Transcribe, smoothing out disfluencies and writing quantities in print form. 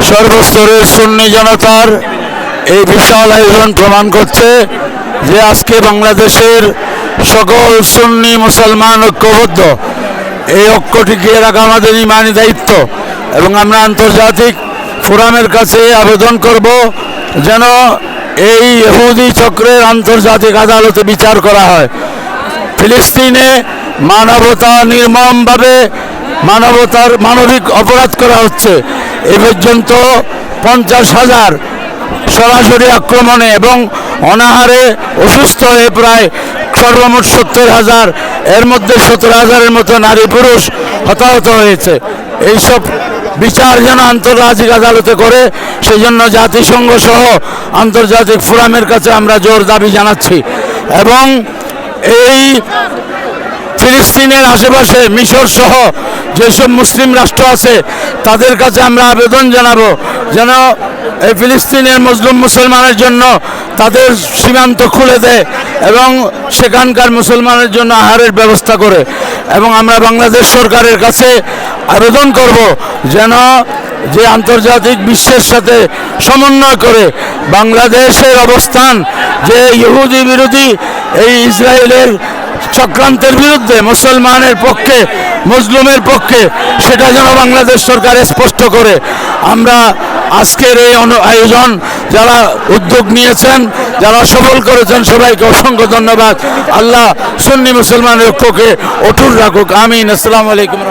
সর্বস্তরের সুন্নি জনতার এই বিশাল আয়োজন প্রমাণ করছে যে আজকে বাংলাদেশের সকল সুন্নি মুসলমান ঐক্যবদ্ধ। এই ঐক্য টিকিয়ে রাখা আমাদের ইমানি দায়িত্ব এবং আমরা আন্তর্জাতিক ফোরামের কাছে আবেদন করব যেন এই ইহুদি চক্রের আন্তর্জাতিক আদালতে বিচার করা হয়। ফিলিস্তিনে মানবতা নির্মমভাবে মানবিক অপরাধ করা হচ্ছে। এ পর্যন্ত 50,000 সরাসরি আক্রমণে এবং অনাহারে অসুস্থ হয়ে প্রায় সর্বমোট 70,000, এর মধ্যে 17,000-এর মতো নারী পুরুষ হতাহত হয়েছে। এইসব বিচার যেন আন্তর্জাতিক আদালতে করে সেই জন্য জাতিসংঘ সহ আন্তর্জাতিক ফোরামের কাছে আমরা জোর দাবি জানাচ্ছি। এবং এই ফিলিস্তিনের আশেপাশে মিশর সহ যেসব মুসলিম রাষ্ট্র আছে তাদের কাছে আমরা আবেদন জানাবো যেন এই ফিলিস্তিনের মজলুম মুসলমানের জন্য তাদের সীমান্ত খুলে দেয় এবং সেখানকার মুসলমানের জন্য আহারের ব্যবস্থা করে। এবং আমরা বাংলাদেশ সরকারের কাছে আবেদন করব যেন যে আন্তর্জাতিক বিশ্বের সাথে সমন্বয় করে বাংলাদেশের অবস্থান যে ইহুদি বিরোধী এই ইসরায়েলের চক্রান্তের বিরুদ্ধে মুসলমানের পক্ষে মজলুমের পক্ষে সেটা যেন বাংলাদেশ সরকার স্পষ্ট করে। আমরা আজকের এই আয়োজন যারা উদ্যোগ নিয়েছেন, যারা সফল করেছেন, সবাইকে অসংখ্য ধন্যবাদ। আল্লাহ সুন্নি মুসলমানের ঐক্যকে অটুট রাখুক। আমিন। আসসালামু আলাইকুম।